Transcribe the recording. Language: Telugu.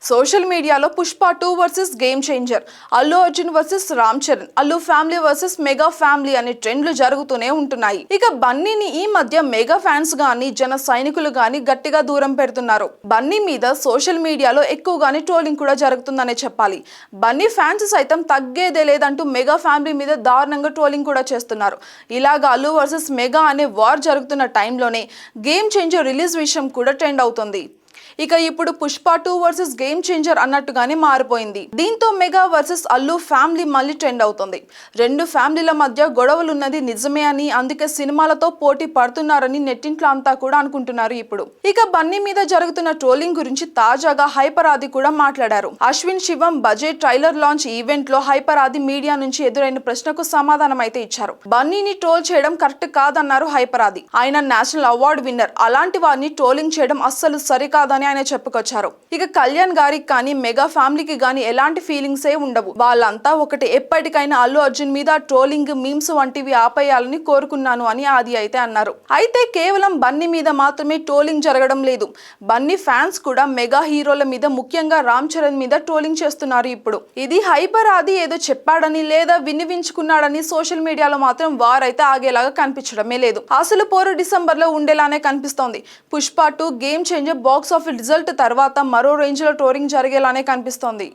సోషల్ మీడియాలో Pushpa 2 versus game changer, Allu Arjun versus Ram Charan, Allu family versus mega family అనే ట్రెండ్లు జరుగుతూనే ఉంటున్నాయి. ఇక బన్నీని ఈ మధ్య మెగా ఫ్యాన్స్ గాని జన సైనికులు గాని గట్టిగా దూరం పెడుతున్నారు. బన్నీ మీద సోషల్ మీడియాలో ఎక్కువగానే ట్రోలింగ్ కూడా జరుగుతుందనే చెప్పాలి. బన్నీ ఫ్యాన్స్ సైతం తగ్గేదే లేదంటూ మెగా ఫ్యామిలీ మీద దారుణంగా ట్రోలింగ్ కూడా చేస్తున్నారు. ఇలాగా అల్లు వర్సెస్ మెగా అనే వార్ జరుగుతున్న టైంలోనే గేమ్ చేంజర్ రిలీజ్ విషయం కూడా ట్రెండ్ అవుతుంది. ఇక ఇప్పుడు పుష్ప 2 వర్సెస్ గేమ్ చేంజర్ అన్నట్టుగానే మారిపోయింది. దీంతో మెగా వర్సెస్ అల్లు ఫ్యామిలీ మళ్ళీ ట్రెండ్ అవుతుంది. రెండు ఫ్యామిలీల మధ్య గొడవలున్నది నిజమే అని, అందుకే సినిమాలతో పోటీ పడుతున్నారని నెట్టింట్లో అంతా కూడా అనుకుంటున్నారు ఇప్పుడు. ఇక బన్నీ మీద జరుగుతున్న ట్రోలింగ్ గురించి తాజాగా హైపర్ ఆది కూడా మాట్లాడారు. అశ్విన్ శివం బడ్జెట్ ట్రైలర్ లాంచ్ ఈవెంట్ లో హైపర్ ఆది మీడియా నుంచి ఎదురైన ప్రశ్నకు సమాధానం అయితే ఇచ్చారు. బన్నీని ట్రోల్ చేయడం కరెక్ట్ కాదన్నారు హైపర్ ఆది. ఆయన నేషనల్ అవార్డు విన్నర్, అలాంటి వారిని ట్రోలింగ్ చేయడం అస్సలు సరికాదని ఆయన చెప్పుకొచ్చారు. ఇక కళ్యాణ్ గారికి కానీ మెగా ఫ్యామిలీకి కానీ ఎలాంటి ఫీలింగ్స్ ఏ ఉండవు. వాళ్ళంతా ఒకటి. ఎప్పటికైనా అల్లు అర్జున్ మీద ట్రోలింగ్, మీమ్స్ వంటివి ఆపేయాలని కోరుకున్నాను అని ఆది అయితే అన్నారు. అయితే కేవలం బన్నీ మీద మాత్రమే ట్రోలింగ్ జరగడం లేదు. బన్నీ ఫ్యాన్స్ కూడా మెగా హీరోల మీద, ముఖ్యంగా రామ్ చరణ్ మీద ట్రోలింగ్ చేస్తున్నారు ఇప్పుడు. ఇది హైపర్ ఆది ఏదో చెప్పాడని లేదా వినిపించుకున్నాడని సోషల్ మీడియాలో మాత్రం వారైతే ఆగేలాగా కనిపించడమే లేదు. అసలు పోరు డిసెంబర్ లో ఉండేలానే కనిపిస్తోంది. Pushpa 2 game changer box office result తర్వాత మరో రేంజ్ లో ట్రోలింగ్ జరిగేలానే కనిపిస్తోంది.